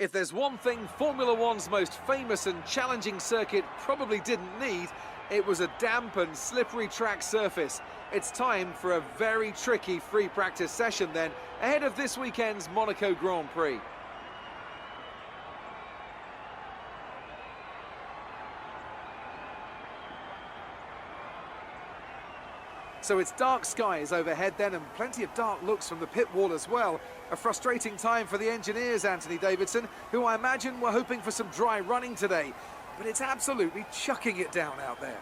If there's one thing Formula One's most famous and challenging circuit probably didn't need, it was a damp and slippery track surface. It's time for a very tricky free practice session then, ahead of this weekend's Monaco Grand Prix. So it's dark skies overhead then, and plenty of dark looks from the pit wall as well. A frustrating time for the engineers, Anthony Davidson, who I imagine were hoping for some dry running today. But it's absolutely chucking it down out there.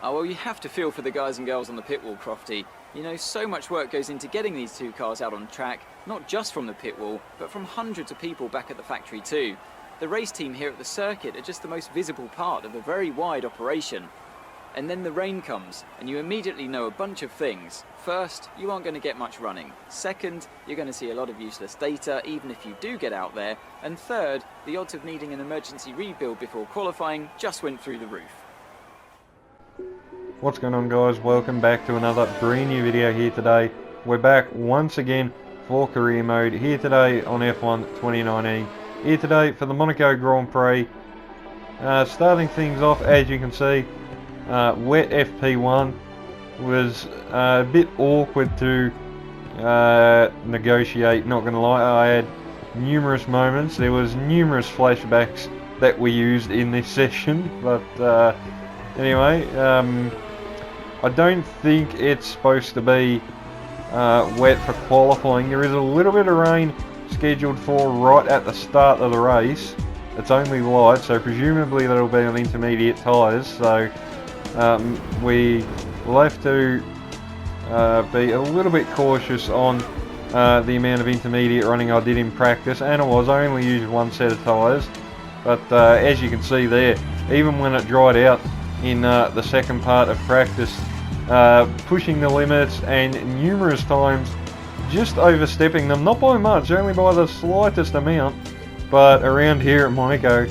Oh, well, you have to feel for the guys and girls on the pit wall, Crofty. You know, so much work goes into getting these two cars out on track, not just from the pit wall, but from hundreds of people back at the factory too. The race team here at the circuit are just the most visible part of a very wide operation. And then the rain comes, and you immediately know a bunch of things. First, you aren't going to get much running. Second, you're going to see a lot of useless data, even if you do get out there. And third, the odds of needing an emergency rebuild before qualifying just went through the roof. What's going on, guys? Welcome back to another brand new video here today. We're back once again for career mode here today on F1 2019. Here today for the Monaco Grand Prix. Starting things off, as you can see, wet FP1 was a bit awkward to negotiate, not gonna lie. I had numerous moments, there was numerous flashbacks that we used in this session, but anyway, I don't think it's supposed to be wet for qualifying. There is a little bit of rain scheduled for right at the start of the race. It's only light, so presumably that'll be on intermediate tyres, so we will have to be a little bit cautious on the amount of intermediate running I did in practice, and I only used one set of tyres. But as you can see there, even when it dried out in the second part of practice, pushing the limits and numerous times just overstepping them, not by much, only by the slightest amount, but around here at Monaco,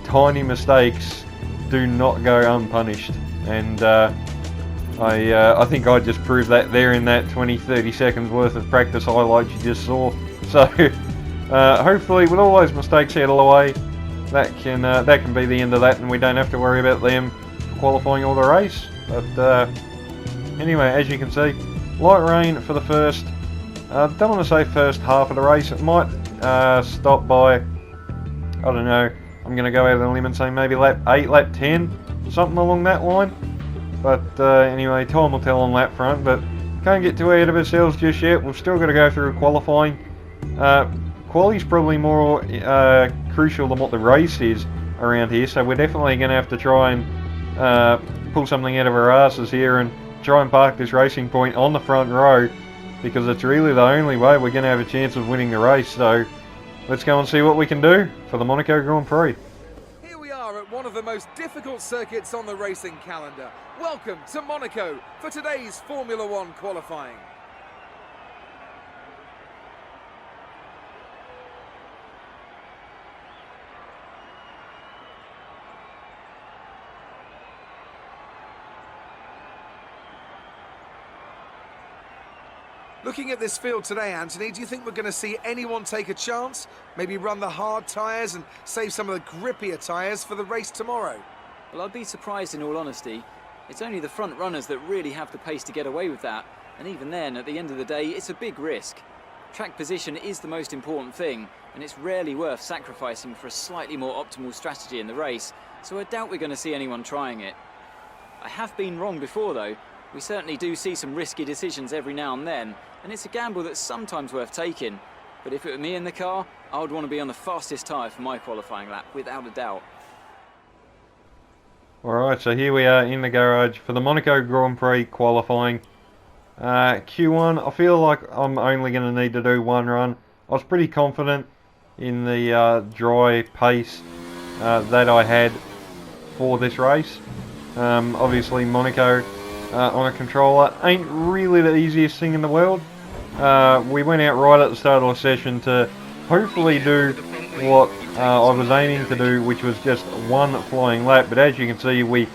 tiny mistakes do not go unpunished, and I think I just proved that there in that 20-30 seconds worth of practice highlights you just saw. So hopefully with all those mistakes out of the way, that can be the end of that, and we don't have to worry about them qualifying all the race. But anyway, as you can see, light rain for the first, don't want to say first half of the race. It might stop by, I don't know, I'm going to go out on a limb and say maybe lap 8, lap 10, something along that line. But anyway, time will tell on that front, but can't get too ahead of ourselves just yet. We've still got to go through qualifying. Quali's probably more crucial than what the race is around here, so we're definitely going to have to try and pull something out of our asses here and try and park this racing point on the front row, because it's really the only way we're going to have a chance of winning the race. So let's go and see what we can do for the Monaco Grand Prix. Here we are at one of the most difficult circuits on the racing calendar. Welcome to Monaco for today's Formula One qualifying. Looking at this field today, Anthony, do you think we're going to see anyone take a chance? Maybe run the hard tyres and save some of the grippier tyres for the race tomorrow? Well, I'd be surprised in all honesty. It's only the front runners that really have the pace to get away with that, and even then, at the end of the day, it's a big risk. Track position is the most important thing, and it's rarely worth sacrificing for a slightly more optimal strategy in the race, so I doubt we're going to see anyone trying it. I have been wrong before though. We certainly do see some risky decisions every now and then, and it's a gamble that's sometimes worth taking. But if it were me in the car, I would want to be on the fastest tyre for my qualifying lap, without a doubt. Alright, so here we are in the garage for the Monaco Grand Prix qualifying. Q1, I feel like I'm only going to need to do one run. I was pretty confident in the dry pace that I had for this race. Obviously Monaco on a controller ain't really the easiest thing in the world. We went out right at the start of the session to hopefully do what I was aiming to do, which was just one flying lap, but as you can see, we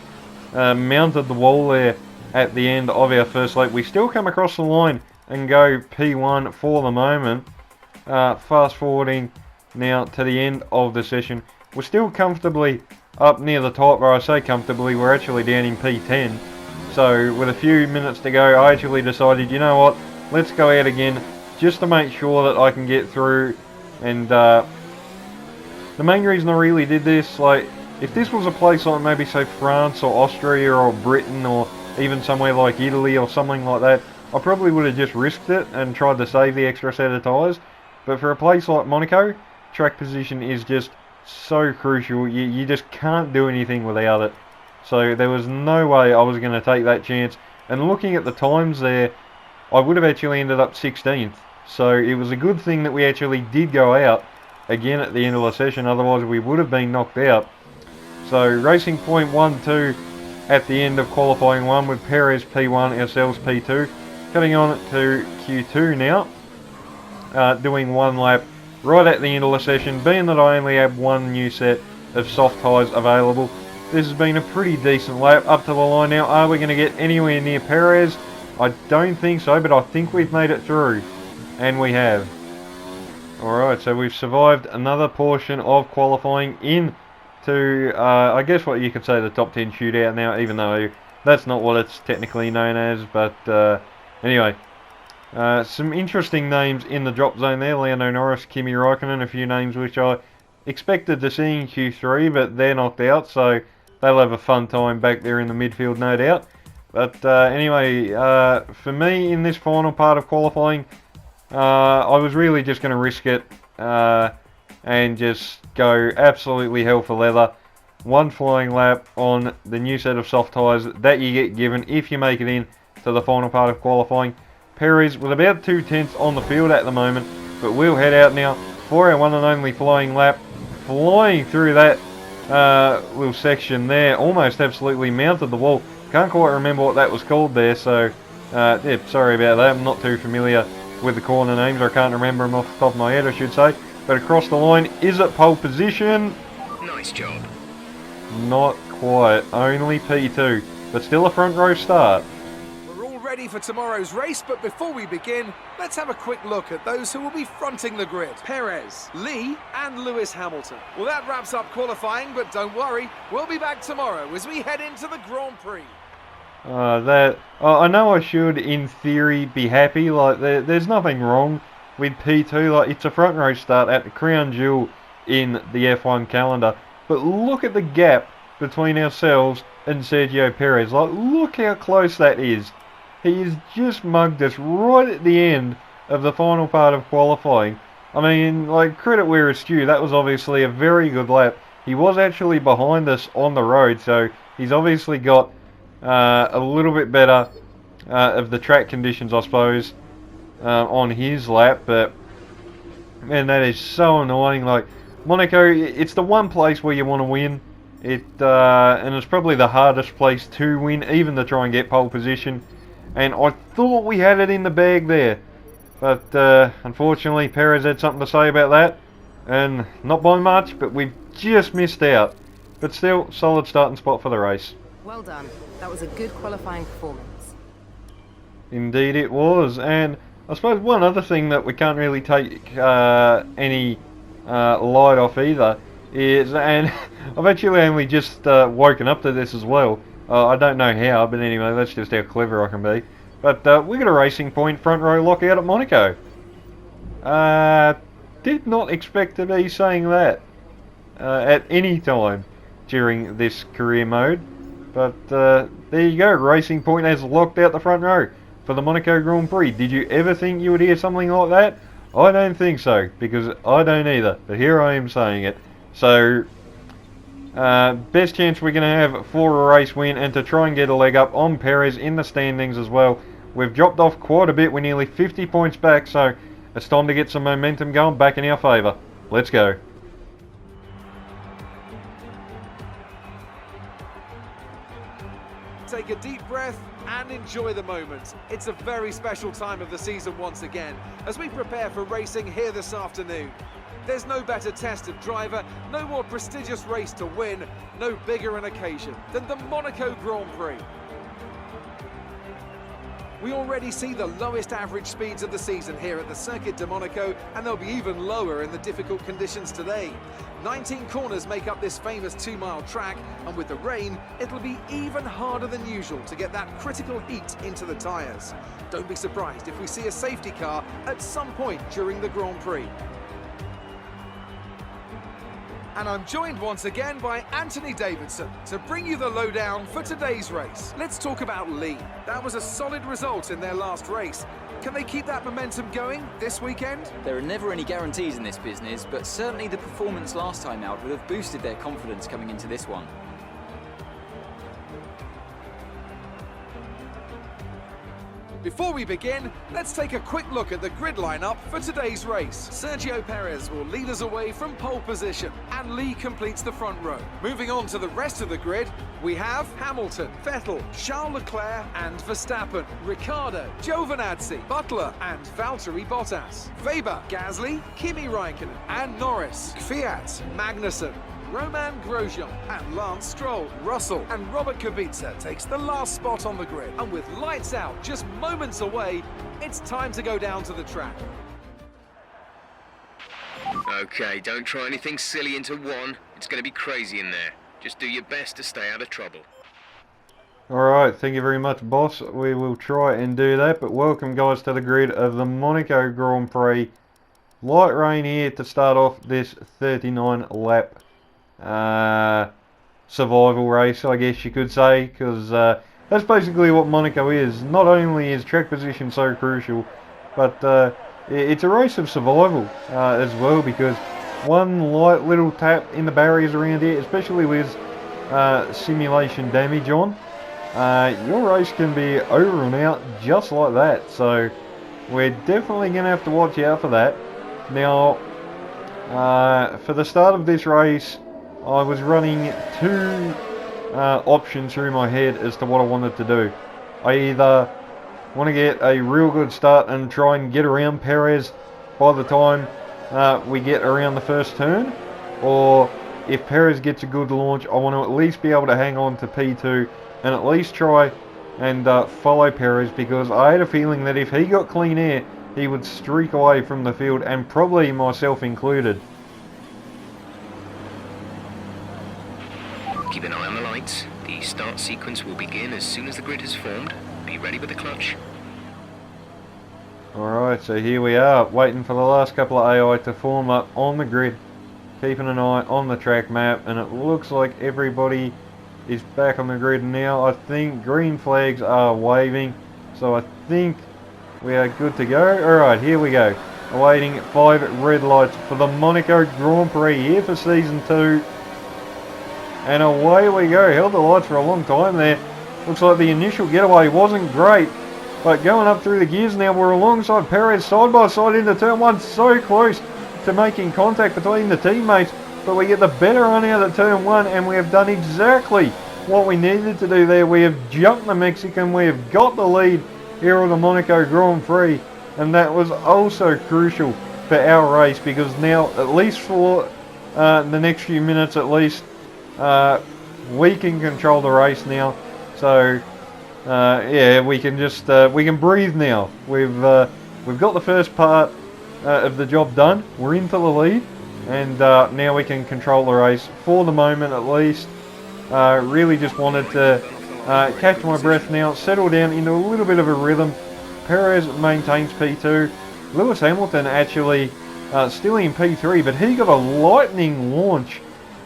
mounted the wall there at the end of our first lap. We still come across the line and go P1 for the moment. Fast forwarding now to the end of the session. We're still comfortably up near the top, or I say comfortably, we're actually down in P10. So with a few minutes to go, I actually decided, you know what, let's go out again just to make sure that I can get through. And the main reason I really did this, like, if this was a place like maybe say France or Austria or Britain or even somewhere like Italy or something like that, I probably would have just risked it and tried to save the extra set of tyres. But for a place like Monaco, track position is just so crucial. You just can't do anything without it. So there was no way I was going to take that chance. And looking at the times there, I would have actually ended up 16th. So it was a good thing that we actually did go out again at the end of the session. Otherwise we would have been knocked out. So racing point 1-2 at the end of qualifying 1 with Perez P1, ourselves P2. Cutting on to Q2 now. Doing one lap right at the end of the session. Being that I only have one new set of soft tyres available, this has been a pretty decent lap up to the line now. Are we going to get anywhere near Perez? I don't think so, but I think we've made it through. And we have. Alright, so we've survived another portion of qualifying into, I guess what you could say the top 10 shootout now, even though that's not what it's technically known as. But anyway, some interesting names in the drop zone there. Lando Norris, Kimi Raikkonen, a few names which I expected to see in Q3, but they're knocked out, so they'll have a fun time back there in the midfield, no doubt. But anyway, for me in this final part of qualifying, I was really just going to risk it and just go absolutely hell for leather. One flying lap on the new set of soft tyres that you get given if you make it in to the final part of qualifying. Perez with about 2/10 on the field at the moment, but we'll head out now for our one and only flying lap. Flying through that little section there, almost absolutely mounted the wall. Can't quite remember what that was called there, so yeah, sorry about that. I'm not too familiar with the corner names. I can't remember them off the top of my head, I should say. But across the line, is it pole position? Nice job. Not quite, only P2, but still a front row start. We're all ready for tomorrow's race, but before we begin, let's have a quick look at those who will be fronting the grid. Perez, Lee and Lewis Hamilton. Well, that wraps up qualifying, but don't worry, we'll be back tomorrow as we head into the Grand Prix. I know I should, in theory, be happy. Like there's nothing wrong with P2. Like it's a front row start at the crown jewel in the F1 calendar. But look at the gap between ourselves and Sergio Perez. Like look how close that is. He's just mugged us right at the end of the final part of qualifying. I mean, like credit where it's due. That was obviously a very good lap. He was actually behind us on the road, so he's obviously got a little bit better of the track conditions, I suppose, on his lap. But man, that is so annoying. Like Monaco, it's the one place where you want to win. And it's probably the hardest place to win, even to try and get pole position. And I thought we had it in the bag there, but unfortunately Perez had something to say about that, and not by much, but we've just missed out. But still, solid starting spot for the race. Well done. That was a good qualifying performance. Indeed it was. And I suppose one other thing that we can't really take any light off either is, and I've actually only just woken up to this as well. I don't know how, but anyway, that's just how clever I can be. But we got a racing point front row lockout at Monaco. Did not expect to be saying that at any time during this career mode. But there you go, Racing Point has locked out the front row for the Monaco Grand Prix. Did you ever think you would hear something like that? I don't think so, because I don't either. But here I am saying it. So, best chance we're going to have for a race win and to try and get a leg up on Perez in the standings as well. We've dropped off quite a bit. We're nearly 50 points back, so it's time to get some momentum going back in our favour. Let's go. Take a deep breath and enjoy the moment. It's a very special time of the season once again, as we prepare for racing here this afternoon. There's no better test of driver, no more prestigious race to win, no bigger an occasion than the Monaco Grand Prix. We already see the lowest average speeds of the season here at the Circuit de Monaco, and they'll be even lower in the difficult conditions today. 19 corners make up this famous 2-mile track, and with the rain, it'll be even harder than usual to get that critical heat into the tyres. Don't be surprised if we see a safety car at some point during the Grand Prix. And I'm joined once again by Anthony Davidson to bring you the lowdown for today's race. Let's talk about Lee. That was a solid result in their last race. Can they keep that momentum going this weekend? There are never any guarantees in this business, but certainly the performance last time out would have boosted their confidence coming into this one. Before we begin, let's take a quick look at the grid lineup for today's race. Sergio Perez will lead us away from pole position, and Lee completes the front row. Moving on to the rest of the grid, we have Hamilton, Vettel, Charles Leclerc and Verstappen, Ricciardo, Giovinazzi, Butler and Valtteri Bottas, Weber, Gasly, Kimi Raikkonen and Norris, Fiat, Magnussen, Roman Grosjean and Lance Stroll. Russell and Robert Kubica takes the last spot on the grid. And with lights out just moments away, it's time to go down to the track. Okay, don't try anything silly into one. It's going to be crazy in there. Just do your best to stay out of trouble. Alright, thank you very much, boss. We will try and do that, but welcome guys to the grid of the Monaco Grand Prix. Light rain here to start off this 39 lap survival race, I guess you could say, because that's basically what Monaco is. Not only is track position so crucial, but it's a race of survival as well, because one light little tap in the barriers around here, especially with simulation damage on, your race can be over and out just like that. So we're definitely going to have to watch out for that. Now, for the start of this race, I was running two options through my head as to what I wanted to do. I either want to get a real good start and try and get around Perez by the time we get around the first turn, or if Perez gets a good launch, I want to at least be able to hang on to P2 and at least try and follow Perez, because I had a feeling that if he got clean air, he would streak away from the field, and probably myself included. Keep an eye on the lights. The start sequence will begin as soon as the grid has formed. Be ready with the clutch. Alright, so here we are, waiting for the last couple of AI to form up on the grid, keeping an eye on the track map, and it looks like everybody is back on the grid now. I think green flags are waving, so I think we are good to go. Alright, here we go. Awaiting 5 red lights for the Monaco Grand Prix here for Season 2. And away we go. Held the lights for a long time there. Looks like the initial getaway wasn't great, but going up through the gears now, we're alongside Perez side by side into turn 1, so close to making contact between the teammates, but we get the better run out of turn 1, and we have done exactly what we needed to do there. We have jumped the Mexican, we have got the lead here on the Monaco Grand Prix, and that was also crucial for our race, because now, at least for the next few minutes at least, we can control the race now. So yeah, we can just we can breathe now. We've got the first part of the job done. We're into the lead, and now we can control the race for the moment at least. Really just wanted to catch my breath now, settle down into a little bit of a rhythm. Perez maintains P2. Lewis Hamilton actually still in P3, but he got a lightning launch.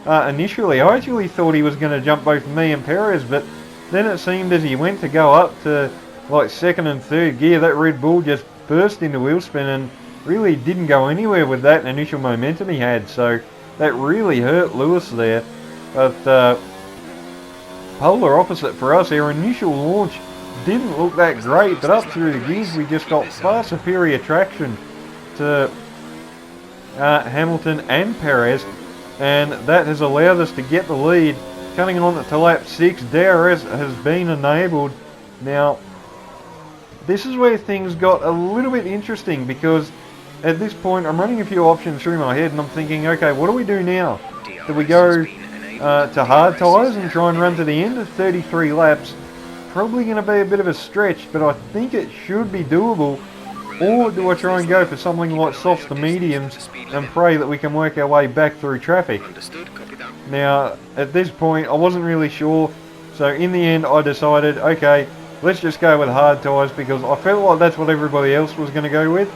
Initially, I actually thought he was going to jump both me and Perez, but then it seemed as he went to go up to like second and third gear, that Red Bull just burst into wheel spin and really didn't go anywhere with that initial momentum he had. So that really hurt Lewis there. But polar opposite for us, our initial launch didn't look that great, but up through the gears we just got far superior traction to Hamilton and Perez, and that has allowed us to get the lead. Coming on to lap 6, DRS has been enabled. Now, this is where things got a little bit interesting, because at this point I'm running a few options through my head and I'm thinking, okay, what do we do now? Do we go to hard tyres and try and run to the end of 33 laps, probably going to be a bit of a stretch, but I think it should be doable. Or do I try and go for something like softs to mediums and pray that we can work our way back through traffic? Understood, copy that. Now, at this point, I wasn't really sure, so in the end I decided, okay, let's just go with hard tyres, because I felt like that's what everybody else was going to go with.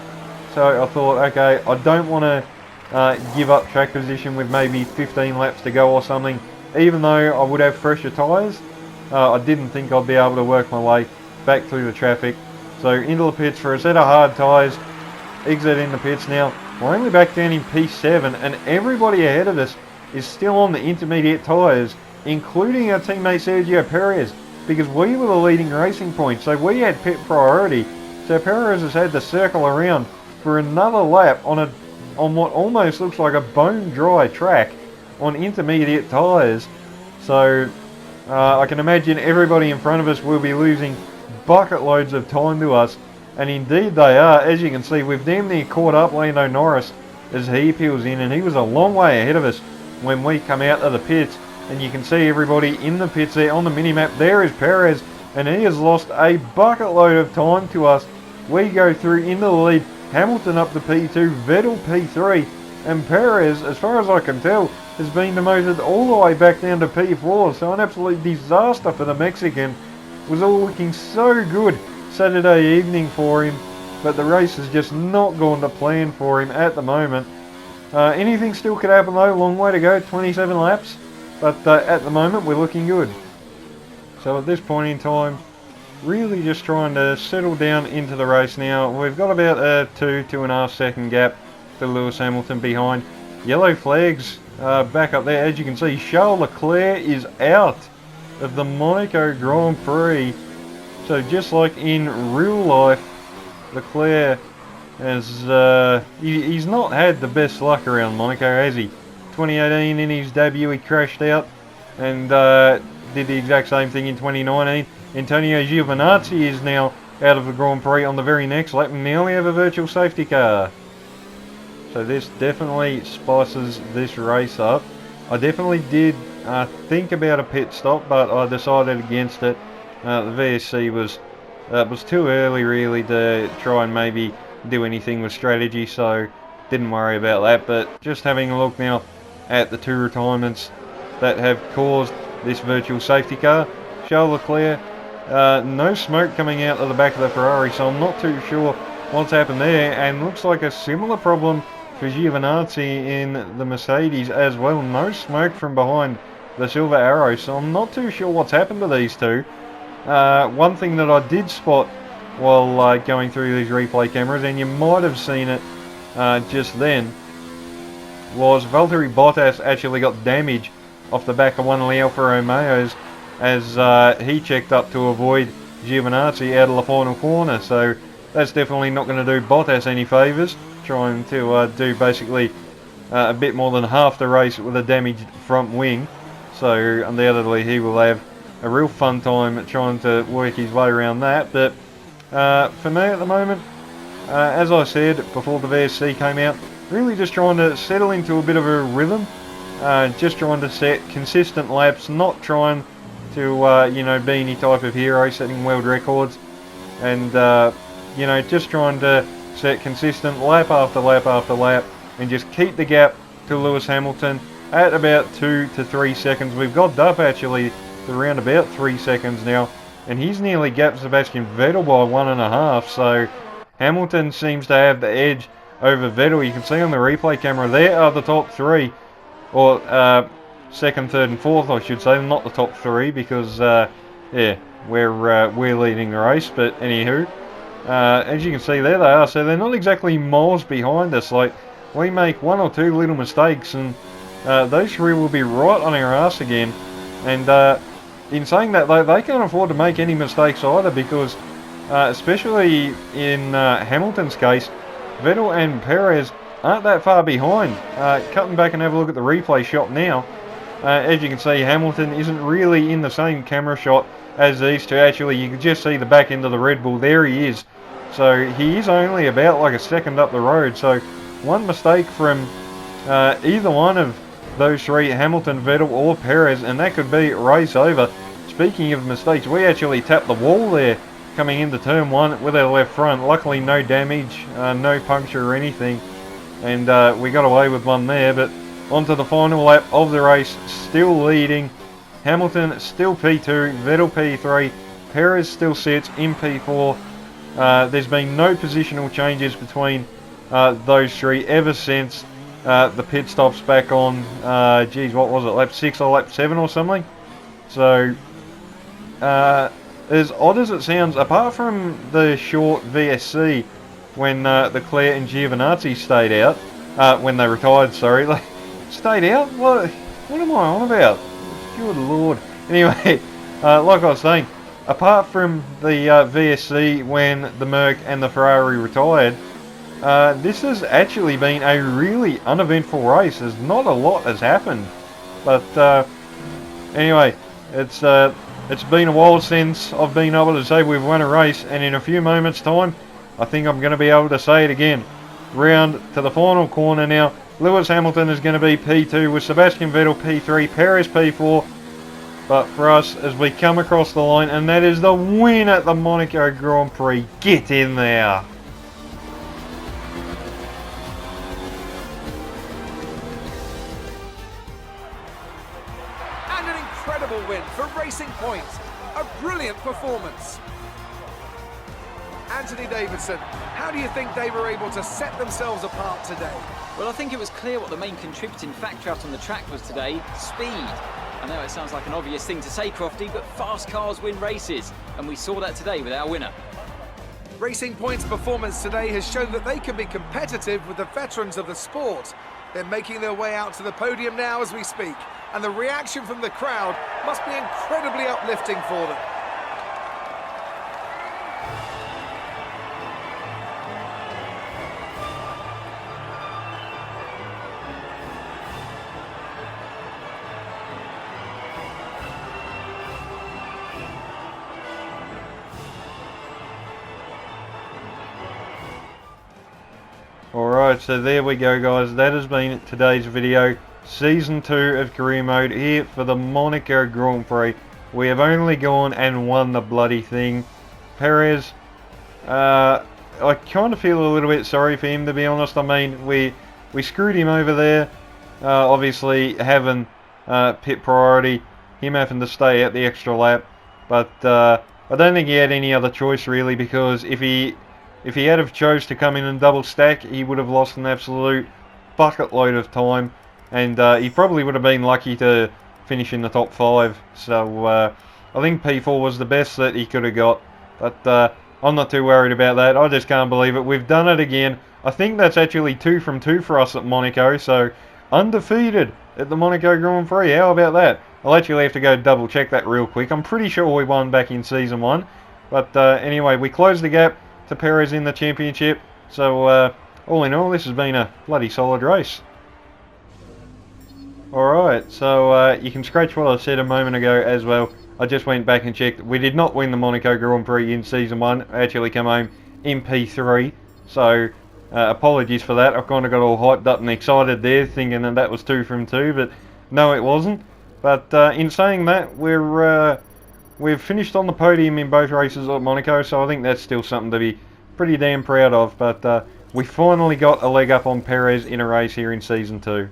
So I thought, okay, I don't want to give up track position with maybe 15 laps to go or something, even though I would have fresher tyres. I didn't think I'd be able to work my way back through the traffic. So into the pits for a set of hard tyres, exit in the pits. Now, we're only back down in P7, and everybody ahead of us is still on the intermediate tyres, including our teammate Sergio Perez, because we were the leading racing point, so we had pit priority. So Perez has had to circle around for another lap on what almost looks like a bone dry track on intermediate tyres. So I can imagine everybody in front of us will be losing bucket loads of time to us, and indeed they are. As you can see, we've damn near caught up Lando Norris as he peels in, and he was a long way ahead of us when we come out of the pits. And you can see everybody in the pits there on the minimap. There is Perez, and he has lost a bucket load of time to us. We go through into the lead, Hamilton up to P2, Vettel P3, and Perez, as far as I can tell, has been demoted all the way back down to P4. So an absolute disaster for the Mexican. It was all looking so good Saturday evening for him, but the race has just not gone to plan for him at the moment. Anything still could happen though, long way to go, 27 laps, but at the moment we're looking good. So at this point in time, really just trying to settle down into the race now. We've got about a 2.5 second gap to Lewis Hamilton behind. Yellow flags back up there. As you can see, Charles Leclerc is out of the Monaco Grand Prix. So just like in real life, Leclerc has he's not had the best luck around Monaco, has he? 2018 in his debut he crashed out, and did the exact same thing in 2019. Antonio Giovinazzi is now out of the Grand Prix on the very next lap, and now we have a virtual safety car. So this definitely spices this race up. I definitely did think about a pit stop, but I decided against it. The VSC was too early really to try and maybe do anything with strategy, so didn't worry about that. But just having a look now at the two retirements that have caused this virtual safety car. Charles Leclerc, no smoke coming out of the back of the Ferrari, so I'm not too sure what's happened there, and looks like a similar problem for Giovinazzi in the Mercedes as well. No smoke from behind the Silver Arrow, so I'm not too sure what's happened to these two. One thing that I did spot while going through these replay cameras, and you might have seen it just then, was Valtteri Bottas actually got damage off the back of one of the Alfa Romeos as he checked up to avoid Giovinazzi out of the final corner. So that's definitely not going to do Bottas any favours, trying to do basically a bit more than half the race with a damaged front wing. So undoubtedly he will have a real fun time trying to work his way around that. But for me at the moment, as I said before the VSC came out, really just trying to settle into a bit of a rhythm, just trying to set consistent laps, not trying to be any type of hero setting world records, and just trying to set consistent lap after lap after lap and just keep the gap to Lewis Hamilton at about 2 to 3 seconds. We've got up actually to around about 3 seconds now, and he's nearly gapped Sebastian Vettel by 1.5, so Hamilton seems to have the edge over Vettel. You can see on the replay camera there are the top three, or second, third and fourth I should say, not the top three, because we're leading the race. But anywho, as you can see there they are, so they're not exactly miles behind us. Like, we make one or two little mistakes and those three will be right on our ass again. And in saying that, they can't afford to make any mistakes either, because especially in Hamilton's case, Vettel and Perez aren't that far behind. Cutting back and have a look at the replay shot now, as you can see, Hamilton isn't really in the same camera shot as these two. Actually, you can just see the back end of the Red Bull. There he is. So he is only about like a second up the road. So one mistake from either one of those three, Hamilton, Vettel or Perez, and that could be race over. speaking of mistakes, we actually tapped the wall there coming into turn 1 with our left front. Luckily no damage, no puncture or anything, and we got away with one there. But onto the final lap of the race, still leading. Hamilton still P2, Vettel P3, Perez still sits in P4. There's been no positional changes between those three ever since the pit stops back on, geez, what was it, lap 6 or lap 7 or something? So, as odd as it sounds, apart from the short VSC when Leclerc and Giovinazzi stayed out, when they retired, sorry, like, stayed out? What am I on about? Good lord. Anyway, like I was saying, apart from the VSC when the Merc and the Ferrari retired, this has actually been a really uneventful race. There's not a lot has happened. But anyway, it's been a while since I've been able to say we've won a race, and in a few moments' time, I think I'm going to be able to say it again. Round to the final corner now. Lewis Hamilton is going to be P2 with Sebastian Vettel P3, Perez P4. But for us, as we come across the line, and that is the win at the Monaco Grand Prix. Get in there. And an incredible win for Racing Point. A brilliant performance. Anthony Davidson, how do you think they were able to set themselves apart today? Well, I think it was clear what the main contributing factor out on the track was today: speed. I know it sounds like an obvious thing to say, Crofty, but fast cars win races, and we saw that today with our winner. Racing Point's performance today has shown that they can be competitive with the veterans of the sport. They're making their way out to the podium now as we speak, and the reaction from the crowd must be incredibly uplifting for them. Alright, so there we go guys, that has been today's video. Season 2 of Career Mode here for the Monaco Grand Prix. We have only gone and won the bloody thing. Perez, I kind of feel a little bit sorry for him, to be honest. I mean, we screwed him over there, obviously having pit priority, him having to stay out the extra lap. But I don't think he had any other choice really, because if he had have chose to come in and double stack, he would have lost an absolute bucket load of time, and he probably would have been lucky to finish in the top 5. So I think P4 was the best that he could have got, but I'm not too worried about that. I just can't believe it. We've done it again. I think that's actually 2 from 2 for us at Monaco, so undefeated at the Monaco Grand Prix. How about that? I'll actually have to go double check that real quick. I'm pretty sure we won back in Season 1, but anyway, we closed the gap to Perez in the championship. So all in all, this has been a bloody solid race. Alright, so you can scratch what I said a moment ago as well. I just went back and checked. We did not win the Monaco Grand Prix in Season 1. I actually come home in P3. So apologies for that. I've kind of got all hyped up and excited there, thinking that that was 2 from 2, but no, it wasn't. But in saying that, we've finished on the podium in both races at Monaco, so I think that's still something to be pretty damn proud of. But we finally got a leg up on Perez in a race here in Season 2.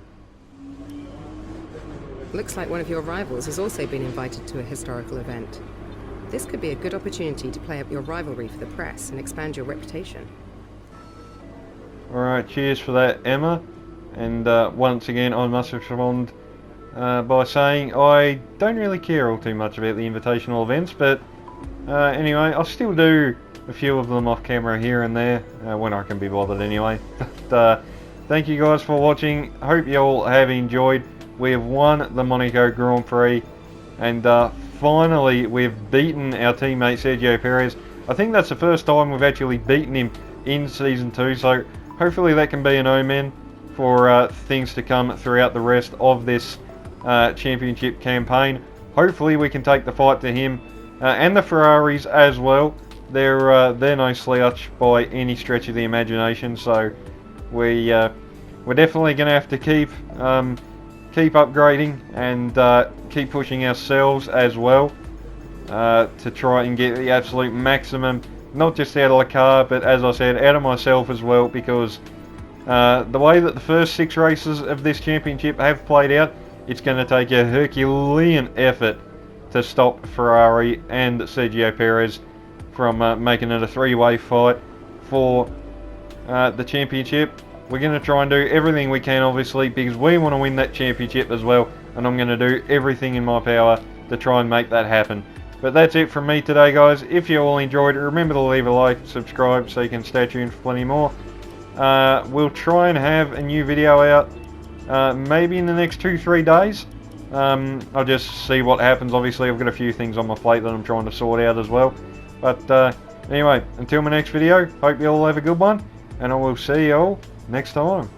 Looks like one of your rivals has also been invited to a historical event. This could be a good opportunity to play up your rivalry for the press and expand your reputation. Alright, cheers for that, Emma. And once again, I must respond by saying I don't really care all too much about the invitational events, but anyway, I'll still do a few of them off camera here and there when I can be bothered anyway. But thank you guys for watching. Hope you all have enjoyed. We have won the Monaco Grand Prix, and finally we've beaten our teammate Sergio Perez. I think that's the first time we've actually beaten him in Season 2, so hopefully that can be an omen for things to come throughout the rest of this championship campaign. Hopefully we can take the fight to him and the Ferraris as well. They're no slouch by any stretch of the imagination, so we're definitely going to have to keep upgrading and keep pushing ourselves as well. to try and get the absolute maximum, not just out of the car, but as I said, out of myself as well, because the way that the first 6 races of this championship have played out, it's going to take a Herculean effort to stop Ferrari and Sergio Perez from making it a 3-way fight for the championship. We're going to try and do everything we can, obviously, because we want to win that championship as well, and I'm going to do everything in my power to try and make that happen. But that's it from me today, guys. If you all enjoyed it, remember to leave a like, subscribe, so you can stay tuned for plenty more. We'll try and have a new video out maybe in the next 2-3 days. I'll just see what happens. Obviously, I've got a few things on my plate that I'm trying to sort out as well. But anyway, until my next video, hope you all have a good one, and I will see you all next time.